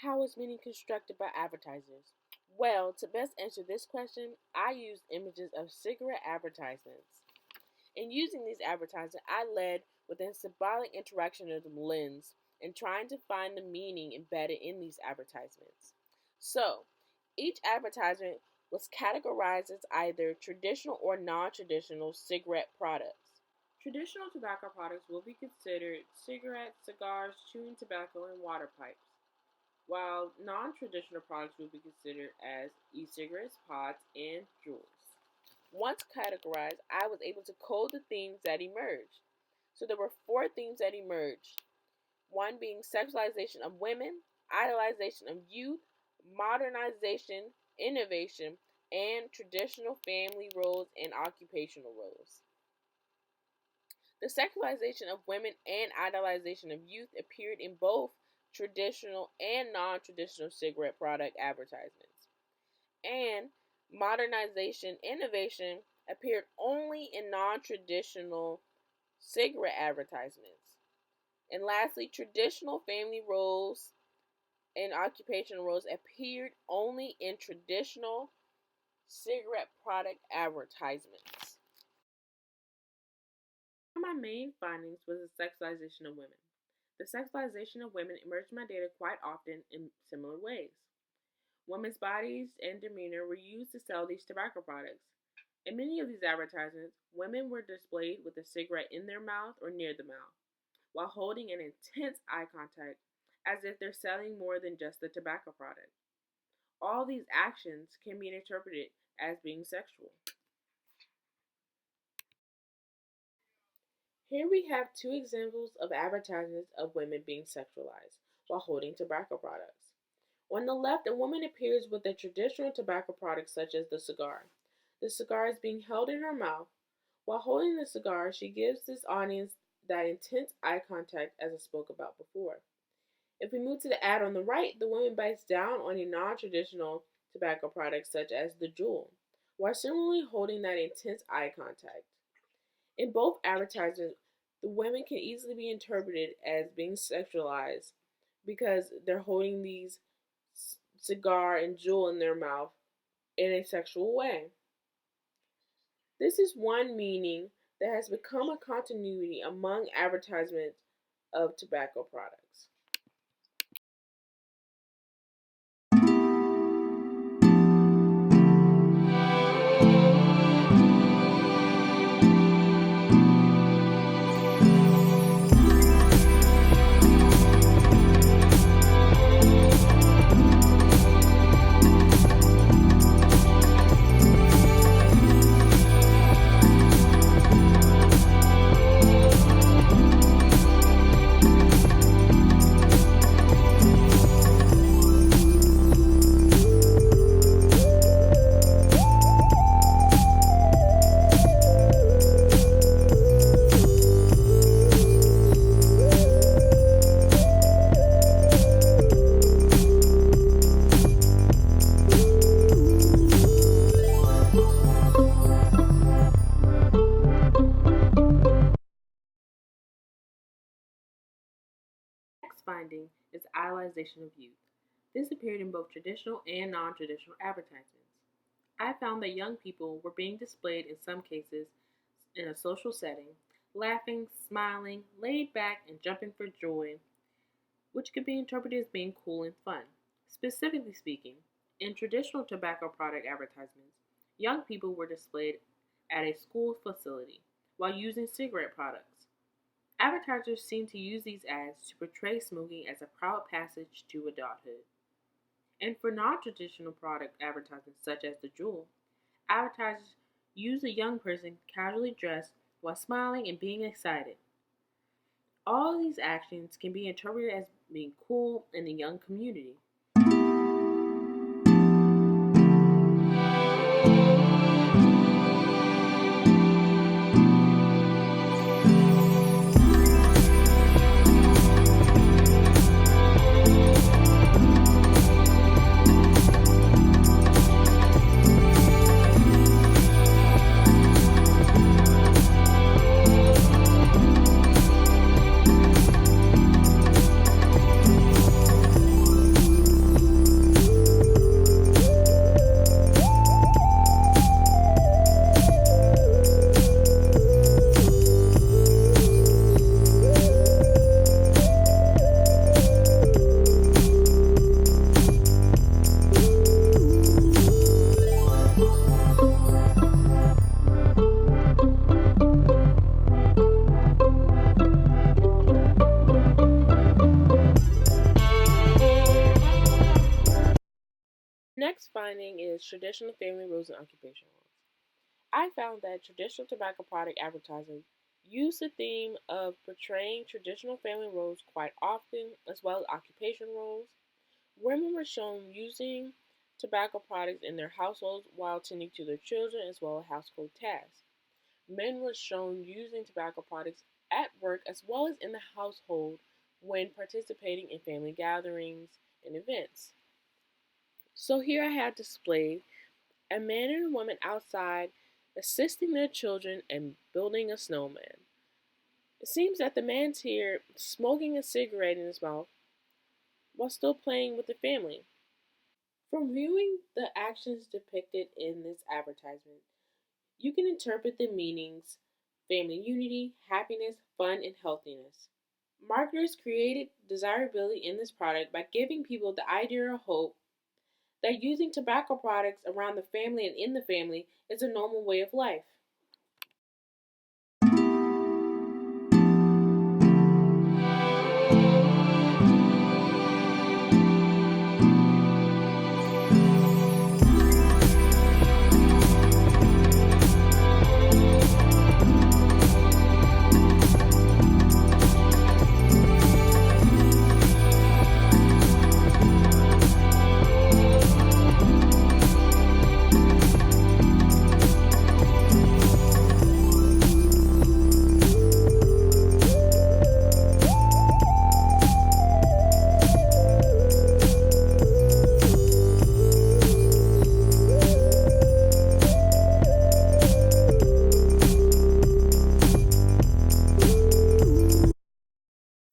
How is meaning constructed by advertisers? Well, to best answer this question, I used images of cigarette advertisements. In using these advertisements, I led with a symbolic interaction of the lens and trying to find the meaning embedded in these advertisements. So, each advertisement was categorized as either traditional or non traditional cigarette products. Traditional tobacco products will be considered cigarettes, cigars, chewing tobacco, and water pipes, while non-traditional products will be considered as e-cigarettes, pods, and jewels. Once categorized, I was able to code the themes that emerged. So there were four themes that emerged. One being sexualization of women, idolization of youth, modernization, innovation, and traditional family roles and occupational roles. The sexualization of women and idolization of youth appeared in both traditional and non-traditional cigarette product advertisements. And modernization innovation appeared only in non-traditional cigarette advertisements. And lastly, traditional family roles and occupational roles appeared only in traditional cigarette product advertisements. One of my main findings was the sexualization of women. The sexualization of women emerged in my data quite often in similar ways. Women's bodies and demeanor were used to sell these tobacco products. In many of these advertisements, women were displayed with a cigarette in their mouth or near the mouth, while holding an intense eye contact as if they're selling more than just the tobacco product. All these actions can be interpreted as being sexual. Here we have two examples of advertisements of women being sexualized while holding tobacco products. On the left, a woman appears with a traditional tobacco product such as the cigar. The cigar is being held in her mouth. While holding the cigar, she gives this audience that intense eye contact as I spoke about before. If we move to the ad on the right, the woman bites down on a non-traditional tobacco product such as the Juul, while similarly holding that intense eye contact. In both advertisements, the women can easily be interpreted as being sexualized because they're holding these cigar and Juul in their mouth in a sexual way. This is one meaning that has become a continuity among advertisements of tobacco products. Next finding is idolization of youth. This appeared in both traditional and non-traditional advertisements. I found that young people were being displayed in some cases in a social setting, laughing, smiling, laid back, and jumping for joy, which could be interpreted as being cool and fun. Specifically speaking, in traditional tobacco product advertisements, young people were displayed at a school facility while using cigarette products. Advertisers seem to use these ads to portray smoking as a proud passage to adulthood. And for non-traditional product advertisements such as the Juul, advertisers use a young person casually dressed while smiling and being excited. All of these actions can be interpreted as being cool in the young community. next finding is traditional family roles and occupation roles. I found that traditional tobacco product advertising use the theme of portraying traditional family roles quite often, as well as occupation roles. Women were shown using tobacco products in their households while tending to their children as well as household tasks. Men were shown using tobacco products at work as well as in the household when participating in family gatherings and events. So here I have displayed a man and a woman outside assisting their children and building a snowman. It seems that the man's here smoking a cigarette in his mouth while still playing with the family. From viewing the actions depicted in this advertisement, you can interpret the meanings family unity, happiness, fun, and healthiness. Marketers created desirability in this product by giving people the idea or hope that using tobacco products around the family and in the family is a normal way of life.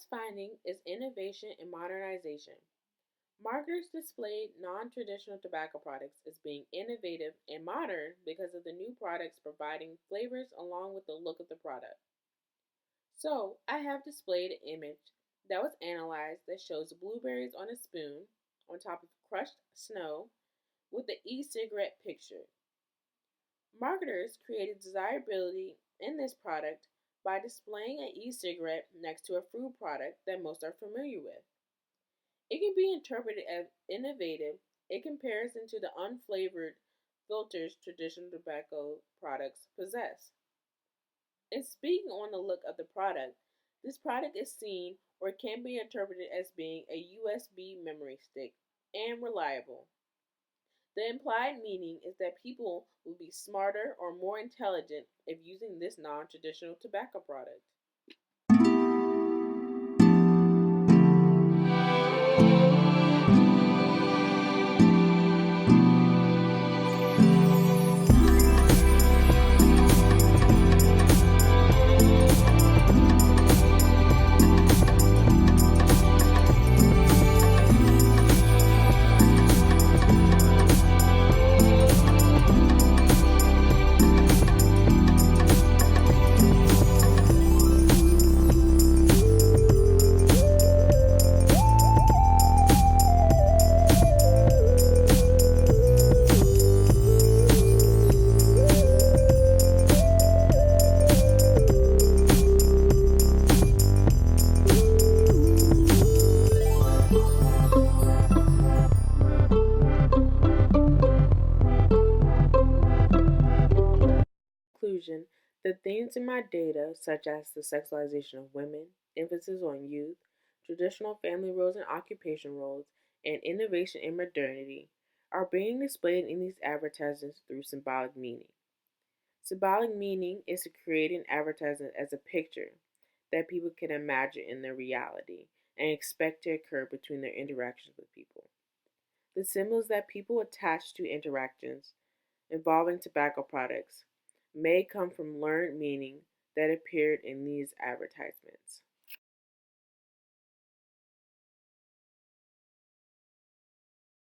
Next finding is innovation and modernization. Marketers displayed non traditional tobacco products as being innovative and modern because of the new products providing flavors along with the look of the product. So, I have displayed an image that was analyzed that shows blueberries on a spoon on top of crushed snow with the e cigarette picture. Marketers created desirability in this product by displaying an e cigarette next to a fruit product that most are familiar with. It can be interpreted as innovative in comparison to the unflavored filters traditional tobacco products possess. And speaking on the look of the product, this product is seen or can be interpreted as being a USB memory stick and reliable. The implied meaning is that people will be smarter or more intelligent if using this non traditional tobacco product. Conclusion, the themes in my data, such as the sexualization of women, emphasis on youth, traditional family roles and occupation roles, and innovation in modernity, are being displayed in these advertisements through symbolic meaning. Symbolic meaning is to create an advertisement as a picture that people can imagine in their reality and expect to occur between their interactions with people. The symbols that people attach to interactions involving tobacco products may come from learned meaning that appeared in these advertisements.